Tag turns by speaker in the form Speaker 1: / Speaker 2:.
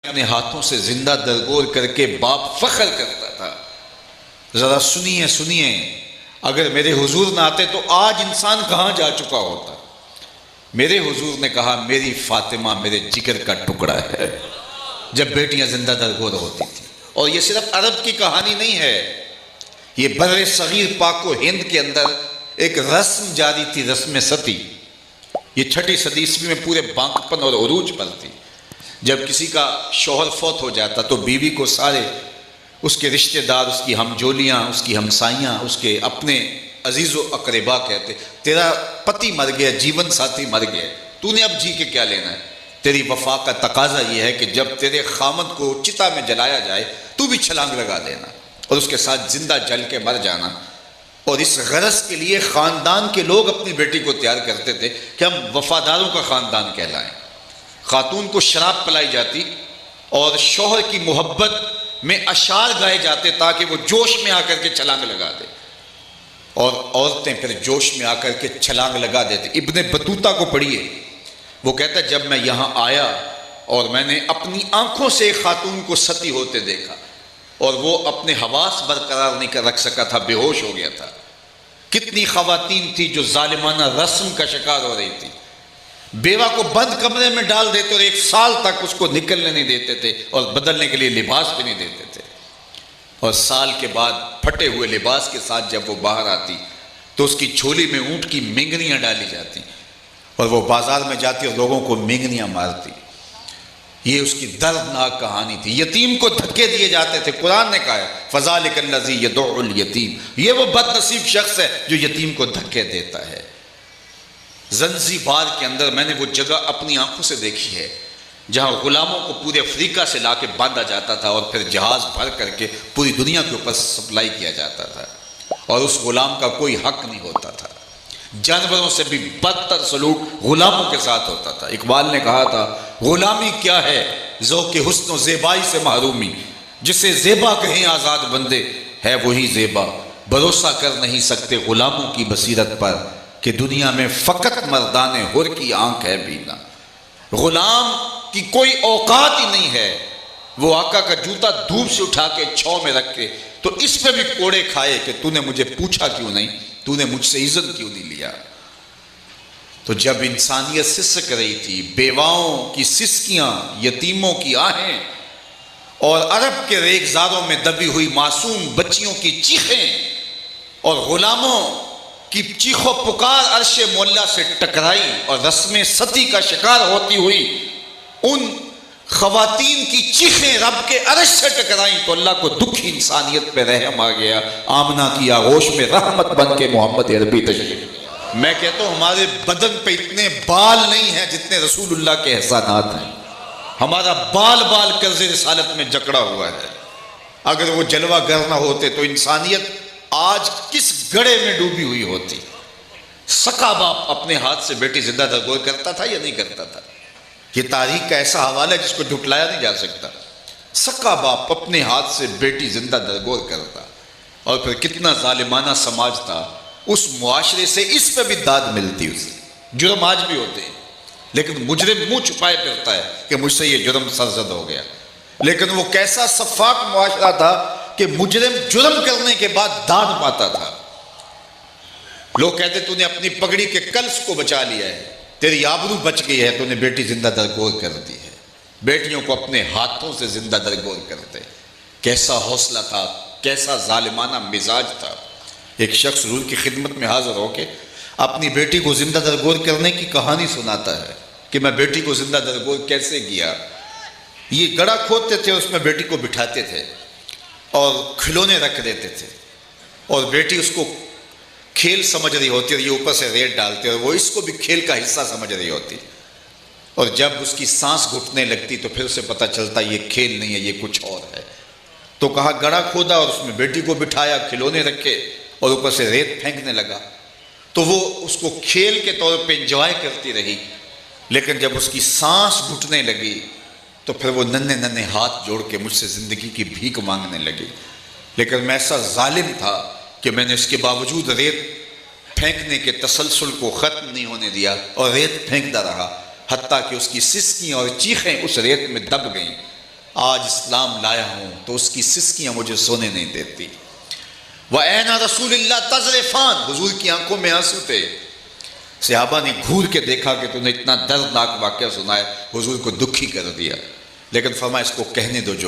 Speaker 1: اپنے ہاتھوں سے زندہ درگور کر کے باپ فخر کرتا تھا۔ ذرا سنیے سنیے، اگر میرے حضور نہ آتے تو آج انسان کہاں جا چکا ہوتا۔ میرے حضور نے کہا میری فاطمہ میرے جگر کا ٹکڑا ہے، جب بیٹیاں زندہ درگور ہوتی تھیں۔ اور یہ صرف عرب کی کہانی نہیں ہے، یہ بر صغیر پاک و ہند کے اندر ایک رسم جاری تھی، رسم ستی۔ یہ 6 صدی عیسوی میں پورے بانکپن اور عروج پر تھی۔ جب کسی کا شوہر فوت ہو جاتا تو بیوی کو سارے اس کے رشتہ دار، اس کی ہمجولیاں، اس کی ہمسائیاں، اس کے اپنے عزیز و اقربا کہتے، تیرا پتی مر گیا، جیون ساتھی مر گیا، تو نے اب جی کے کیا لینا ہے؟ تیری وفا کا تقاضا یہ ہے کہ جب تیرے خامد کو چتا میں جلایا جائے تو بھی چھلانگ لگا دینا اور اس کے ساتھ زندہ جل کے مر جانا۔ اور اس غرض کے لیے خاندان کے لوگ اپنی بیٹی کو تیار کرتے تھے کہ ہم وفاداروں کا خاندان کہلائیں۔ خاتون کو شراب پلائی جاتی اور شوہر کی محبت میں اشعار گائے جاتے تاکہ وہ جوش میں آ کر کے چھلانگ لگا دے، اور عورتیں پھر جوش میں آ کر کے چھلانگ لگا دیتے۔ ابن بطوطہ کو پڑھیے، وہ کہتا ہے جب میں یہاں آیا اور میں نے اپنی آنکھوں سے ایک خاتون کو ستی ہوتے دیکھا اور وہ اپنے حواس برقرار نہیں رکھ سکا تھا، بے ہوش ہو گیا تھا۔ کتنی خواتین تھی جو ظالمانہ رسم کا شکار ہو رہی تھی، بیوہ کو بند کمرے میں ڈال دیتے اور 1 سال تک اس کو نکلنے نہیں دیتے تھے اور بدلنے کے لیے لباس بھی نہیں دیتے تھے، اور سال کے بعد پھٹے ہوئے لباس کے ساتھ جب وہ باہر آتی تو اس کی جھولی میں اونٹ کی مینگنیاں ڈالی جاتی اور وہ بازار میں جاتی اور لوگوں کو مینگنیاں مارتی۔ یہ اس کی دردناک کہانی تھی۔ یتیم کو دھکے دیے جاتے تھے، قرآن نے کہا ہے فَذَلِكَ الَّذِي يَدُعُّ الْيَتِيمَ، یہ وہ بد نصیب شخص ہے جو یتیم کو دھکے دیتا ہے۔ زنزیبار کے اندر میں نے وہ جگہ اپنی آنکھوں سے دیکھی ہے جہاں غلاموں کو پورے افریقہ سے لا کے باندھا جاتا تھا اور پھر جہاز بھر کر کے پوری دنیا کے اوپر سپلائی کیا جاتا تھا، اور اس غلام کا کوئی حق نہیں ہوتا تھا۔ جانوروں سے بھی بدتر سلوک غلاموں کے ساتھ ہوتا تھا۔ اقبال نے کہا تھا غلامی کیا ہے ذوق حسن و زیبائی سے محرومی، جسے زیبا کہیں آزاد بندے ہے وہی زیبا، بھروسہ کر نہیں سکتے غلاموں کی بصیرت پر کہ دنیا میں فقط مردان حر کی آنکھ ہے بینا۔ غلام کی کوئی اوقات ہی نہیں ہے، وہ آقا کا جوتا دھوپ سے اٹھا کے چھاؤں میں رکھ کے تو اس پہ بھی کوڑے کھائے کہ تو نے مجھے پوچھا کیوں نہیں، تو نے مجھ سے عزت کیوں نہیں لیا۔ تو جب انسانیت سسک رہی تھی، بیواؤں کی سسکیاں، یتیموں کی آہیں اور عرب کے ریگزاروں میں دبی ہوئی معصوم بچیوں کی چیخیں اور غلاموں کی چیخ و پکار عرش مولا سے ٹکرائی اور رسم ستی کا شکار ہوتی ہوئی ان خواتین کی چیخیں رب کے عرش سے ٹکرائیں تو اللہ کو دکھی انسانیت پہ رحم آ گیا۔ آمنہ کی آغوش میں رحمت بن کے محمد عربی تشریف۔ میں کہتا ہوں ہمارے بدن پہ اتنے بال نہیں ہیں جتنے رسول اللہ کے احسانات ہیں۔ ہمارا بال بال قرض رسالت میں جکڑا ہوا ہے۔ اگر وہ جلوہ گر نہ ہوتے تو انسانیت آج کس گڑھے میں ڈوبی ہوئی ہوتی۔ سکا باپ اپنے ہاتھ سے بیٹی زندہ درگور کرتا تھا یا نہیں کرتا تھا؟ یہ تاریخ کا ایسا حوالہ ہے جس کو جھٹلایا نہیں جا سکتا۔ سکا باپ اپنے ہاتھ سے بیٹی زندہ درگور کرتا، اور پھر کتنا ظالمانہ سماج تھا، اس معاشرے سے اس پہ بھی داد ملتی اسے۔ جرم آج بھی ہوتے ہیں لیکن مجرم منہ چھپائے پھرتا ہے کہ مجھ سے یہ جرم سرزد ہو گیا، لیکن وہ کیسا شفاف معاشرہ تھا کہ مجرم جرم کرنے کے بعد دان پاتا تھا۔ لوگ کہتے تو نے اپنی پگڑی کے کلس کو بچا لیا ہے، تیری آبرو بچ گئی ہے، تو نے بیٹی زندہ درگور کر دی ہے۔ بیٹیوں کو اپنے ہاتھوں سے زندہ درگور کرتے، کیسا حوصلہ تھا، کیسا ظالمانہ مزاج تھا۔ ایک شخص حضور کی خدمت میں حاضر ہو کے اپنی بیٹی کو زندہ درگور کرنے کی کہانی سناتا ہے کہ میں بیٹی کو زندہ درگور کیسے کیا۔ یہ گڑھا کھودتے تھے، اس میں بیٹی کو بٹھاتے تھے اور کھلونے رکھ دیتے تھے، اور بیٹی اس کو کھیل سمجھ رہی ہوتی اور یہ اوپر سے ریت ڈالتے اور وہ اس کو بھی کھیل کا حصہ سمجھ رہی ہوتی، اور جب اس کی سانس گھٹنے لگتی تو پھر اسے پتہ چلتا یہ کھیل نہیں ہے، یہ کچھ اور ہے۔ تو کہا گڑھا کھودا اور اس میں بیٹی کو بٹھایا، کھلونے رکھے اور اوپر سے ریت پھینکنے لگا، تو وہ اس کو کھیل کے طور پہ انجوائے کرتی رہی، لیکن جب اس کی سانس گھٹنے لگی تو پھر وہ ننھے ننھے ہاتھ جوڑ کے مجھ سے زندگی کی بھیک مانگنے لگی۔ لیکن میں ایسا ظالم تھا کہ میں نے اس کے باوجود ریت پھینکنے کے تسلسل کو ختم نہیں ہونے دیا اور ریت پھینکتا رہا، حتیٰ کہ اس کی سسکیاں اور چیخیں اس ریت میں دب گئیں۔ آج اسلام لایا ہوں تو اس کی سسکیاں مجھے سونے نہیں دیتی۔ وَأَيْنَ رَسُولِ اللَّهِ تَذْرِفَانِ، حضور کی آنکھوں میں آنسو تھے۔ صحابہ نے گھور کے دیکھا کہ تو نے اتنا دردناک واقعہ سنایا، حضور کو دکھی کر دیا، لیکن فرمایا اس کو کہنے دو جو